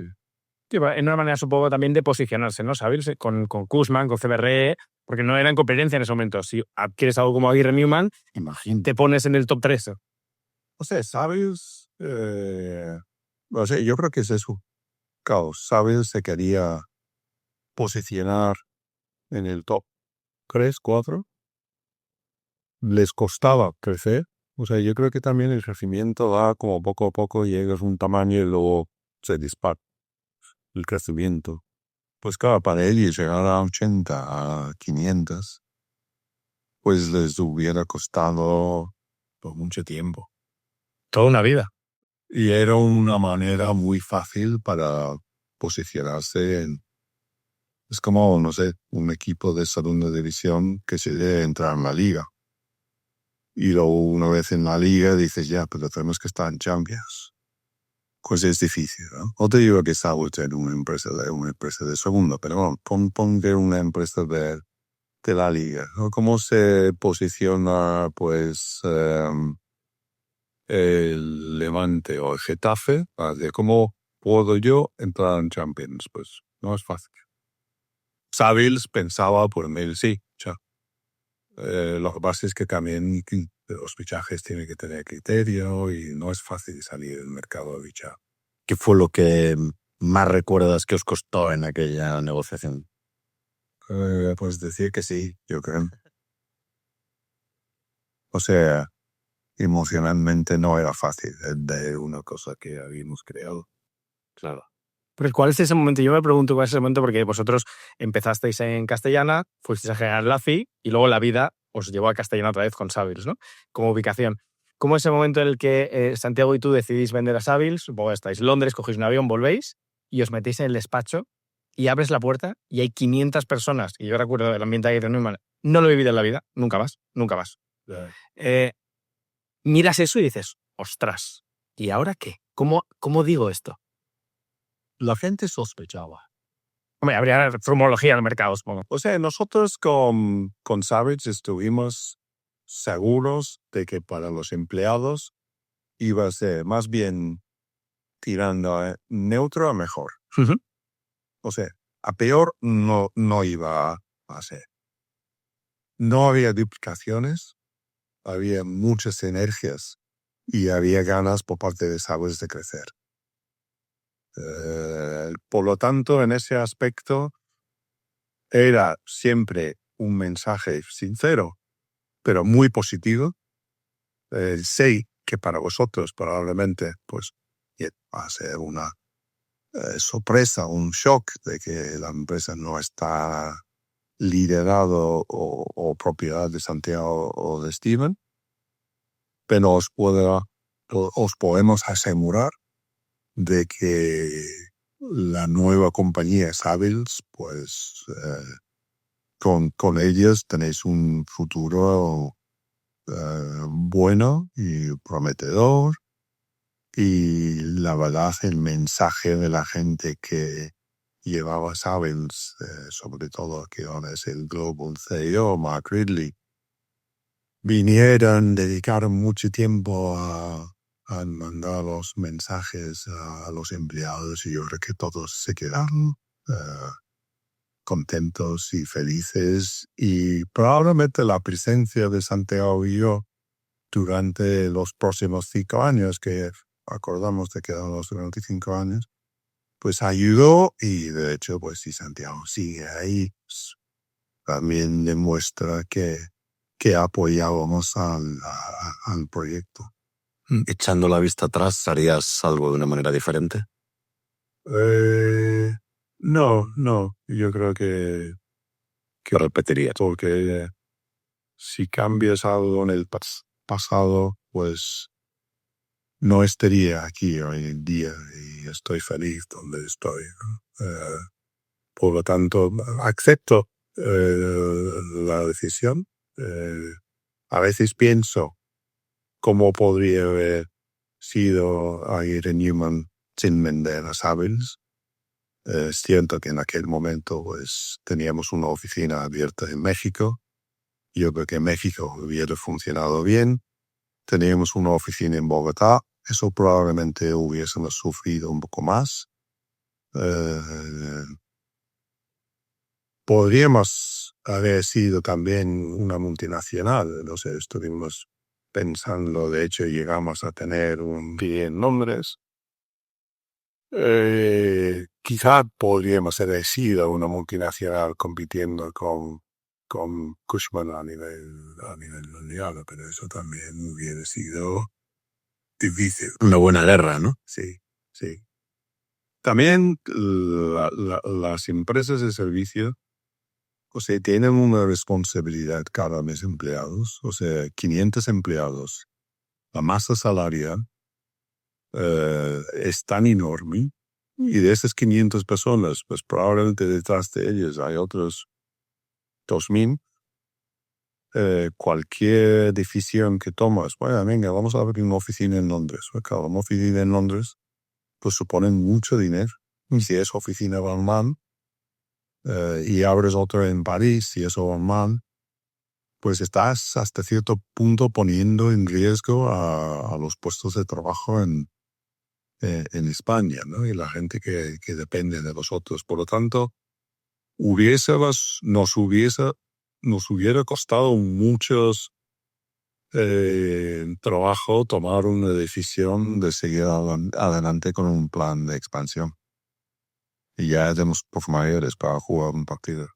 Sí, en una manera supongo también de posicionarse, ¿no? ¿Sabes? Con Kussmann, con CBRE, porque no era en competencia en ese momento. Si adquieres algo como Aguirre Newman, Imagínate. te pones en el top 3. O sea, Savills, o sea, yo creo que es eso. Claro, Savills se quería posicionar en el top 3, 4. Les costaba crecer. O sea, yo creo que también el crecimiento va como poco a poco, llegas a un tamaño y luego se dispara el crecimiento. Pues claro, para ellos llegar a 80, a 500, pues les hubiera costado por mucho tiempo. Toda una vida. Y era una manera muy fácil para posicionarse en... Es como, no sé, un equipo de segunda división que se debe entrar en la liga. Y luego una vez en la liga dices, ya, pero tenemos que estar en Champions. Pues es difícil, ¿no? No te digo que Savills era una empresa de segunda, pero bueno, pon que una empresa de la liga, ¿no? ¿Cómo se posiciona, pues, el Levante o el Getafe? De cómo puedo yo entrar en Champions, pues no es fácil. Savills pensaba por medio, sí, ya. Lo que pasa es que también los fichajes tienen que tener criterio y no es fácil salir del mercado de fichar. ¿Qué fue lo que más recuerdas que os costó en aquella negociación? Pues decir que sí, yo creo. O sea, emocionalmente no era fácil de una cosa que habíamos creado. Claro. Pero ¿cuál es ese momento? Yo me pregunto cuál es ese momento porque vosotros empezasteis en Castellana, fuisteis a General Laci y luego la vida os llevó a Castellana otra vez con Savills, ¿no? Como ubicación. ¿Cómo es el momento en el que Santiago y tú decidís vender a Savills? Supongo que estáis en Londres, cogéis un avión, volvéis y os metéis en el despacho y abres la puerta y hay 500 personas. Y yo recuerdo el ambiente ahí de Neumann. No lo he vivido en la vida, nunca más. Miras eso y dices, ostras, ¿y ahora qué? ¿Cómo digo esto? La gente sospechaba. Hombre, habría rumorología en el mercado, supongo. O sea, nosotros con Savills estuvimos seguros de que para los empleados iba a ser más bien tirando a neutro a mejor. O sea, a peor no iba a ser. No había duplicaciones, había muchas sinergias y había ganas por parte de Savills de crecer. Por lo tanto, en ese aspecto, era siempre un mensaje sincero, pero muy positivo. Sé que para vosotros probablemente pues, va a ser una sorpresa, un shock de que la empresa no está liderado o propiedad de Santiago o de Steven, pero os podemos asegurar de que la nueva compañía Savills, pues con ellos tenéis un futuro bueno y prometedor Y la verdad, el mensaje de la gente que llevaba Savills, sobre todo que ahora es el Global CEO, Mark Ridley, vinieron, dedicaron mucho tiempo a mandar los mensajes a los empleados y yo creo que todos se quedaron contentos y felices, y probablemente la presencia de Santiago y yo durante los próximos 5 años, que acordamos de quedar los 25 años, pues ayudó, y de hecho, pues si Santiago sigue ahí, pues, también demuestra que apoyábamos al proyecto. Echando la vista atrás, ¿harías algo de una manera diferente? No, yo creo que Repetiría. porque si cambias algo en el pasado, pues no estaría aquí hoy en día y estoy feliz donde estoy, ¿no? Por lo tanto, acepto la decisión. A veces pienso cómo podría haber sido Aguirre Newman sin vender a Savills. Siento que en aquel momento pues teníamos una oficina abierta en México. Yo creo que México hubiera funcionado bien. Teníamos una oficina en Bogotá. Eso probablemente hubiésemos sufrido un poco más. Podríamos haber sido también una multinacional. No sé, estuvimos pensando, de hecho llegamos a tener un pie en Londres. Quizá podríamos haber sido una multinacional compitiendo con Cushman a nivel mundial, pero eso también hubiera sido difícil. Una buena guerra, ¿no? Sí. También las empresas de servicio, o sea, tienen una responsabilidad cada mes empleados, o sea, 500 empleados. La masa salarial es tan enorme, y de esas 500 personas, pues probablemente detrás de ellos hay otros 2000. Cualquier decisión que tomas, bueno, venga, vamos a abrir una oficina en Londres. Claro, una oficina en Londres, pues suponen mucho dinero. Y si esa oficina va mal, y abres otra en París, si eso va mal, pues estás hasta cierto punto poniendo en riesgo a los puestos de trabajo en España, ¿no? Y la gente que depende de vosotros. Por lo tanto, nos hubiera costado muchos trabajo tomar una decisión de seguir adelante con un plan de expansión. Y ya éramos poco mayores para jugar un partido.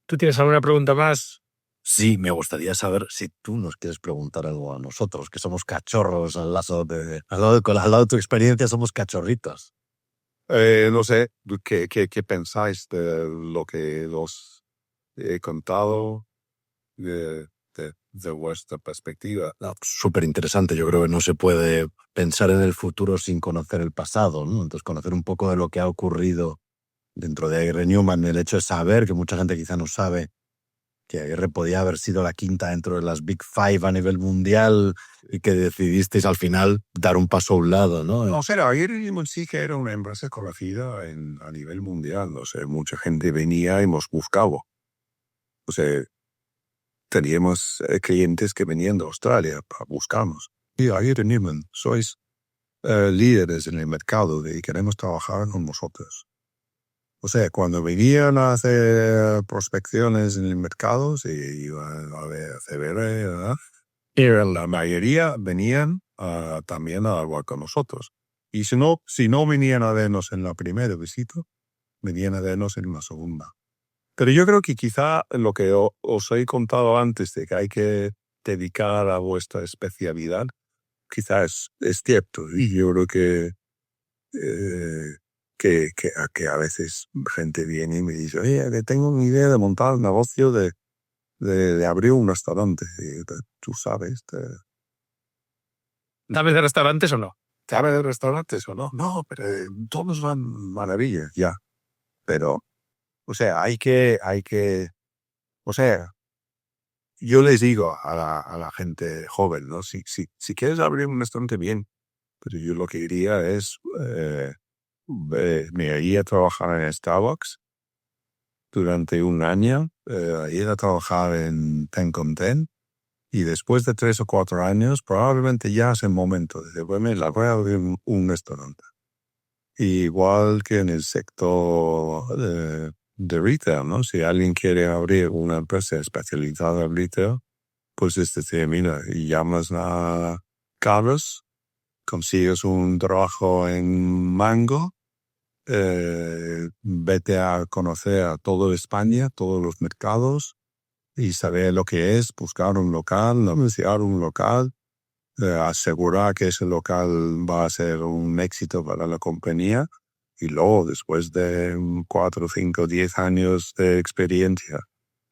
¿Tú tienes alguna pregunta más? Sí, me gustaría saber si tú nos quieres preguntar algo a nosotros, que somos cachorros al lado de tu experiencia, somos cachorritos. No sé, ¿qué pensáis de lo que os he contado de vuestra perspectiva? Súper interesante. Yo creo que no se puede pensar en el futuro sin conocer el pasado, ¿no? Entonces, conocer un poco de lo que ha ocurrido dentro de Aguirre Newman, el hecho de saber, que mucha gente quizá no sabe, que Aguirre podía haber sido la quinta dentro de las Big Five a nivel mundial y que decidisteis al final dar un paso a un lado, ¿no? O sea, Aguirre Newman sí que era una empresa conocida a nivel mundial. O sea, mucha gente venía y nos buscaba. O sea, teníamos clientes que venían de Australia para buscarnos. Y Aguirre Newman, sois líderes en el mercado y queremos trabajar con vosotros. O sea, cuando venían a hacer prospecciones en el mercado, se iban a ver CBR, ¿verdad? Y la mayoría venían también a hablar con nosotros. Y si no venían a vernos en la primera visita, venían a vernos en la segunda. Pero yo creo que quizá lo que os he contado antes de que hay que dedicar a vuestra especialidad, quizás es cierto. Y yo creo que a veces gente viene y me dice, oye, que tengo una idea de montar un negocio de abrir un restaurante. Y tú sabes, ¿Sabes de restaurantes o no? ¿sabes de restaurantes o no? No, pero todos van maravillas, ya. Pero, o sea, o sea, yo les digo a la gente joven, ¿no? Si quieres abrir un restaurante, bien, pero yo lo que diría es, me iría a trabajar en Starbucks durante un año, ir a trabajar en Ten con Ten, y después de 3 o 4 años, probablemente ya es el momento de decir, pues mira, voy a abrir un restaurante. Igual que en el sector de retail, ¿no? Si alguien quiere abrir una empresa especializada en retail, pues es decir, mira, y llamas a Carlos, consigues un trabajo en Mango, vete a conocer a toda España, todos los mercados, y saber lo que es buscar un local, anunciar un local, asegurar que ese local va a ser un éxito para la compañía, y luego, después de 4, 5, 10 años de experiencia,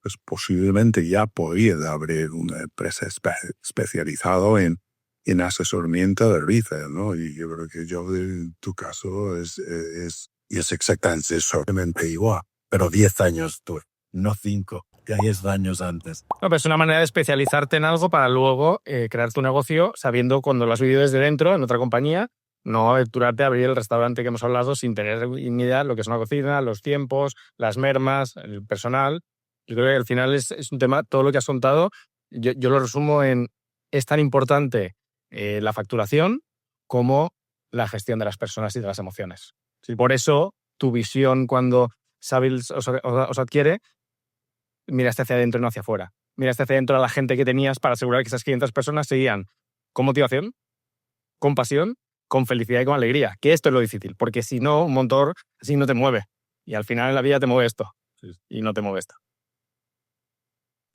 pues posiblemente ya podría abrir una empresa especializada en asesoramiento de retail, ¿no? Y yo creo que en tu caso es exactamente igual. Pero 10 años tú, no 5, 10 años antes. No, pero es una manera de especializarte en algo para luego crear tu negocio sabiendo cuando lo has vivido desde dentro, en otra compañía, no aventurarte a abrir el restaurante que hemos hablado sin tener ni idea de lo que es una cocina, los tiempos, las mermas, el personal. Yo creo que al final es un tema, todo lo que has contado, yo lo resumo en, es tan importante la facturación como la gestión de las personas y de las emociones. Sí. Por eso, tu visión cuando Savills os adquiere, miraste hacia adentro y no hacia afuera. Miraste hacia adentro a la gente que tenías para asegurar que esas 500 personas seguían con motivación, con pasión, con felicidad y con alegría. Que esto es lo difícil, porque si no, un motor así no te mueve. Y al final en la vida te mueve esto. Sí. Y no te mueve esto.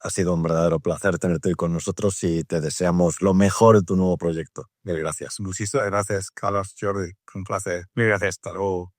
Ha sido un verdadero placer tenerte hoy con nosotros y te deseamos lo mejor en tu nuevo proyecto. Mil gracias. Muchísimas gracias, Carlos, Jordi. Un placer. Mil gracias. Hasta luego.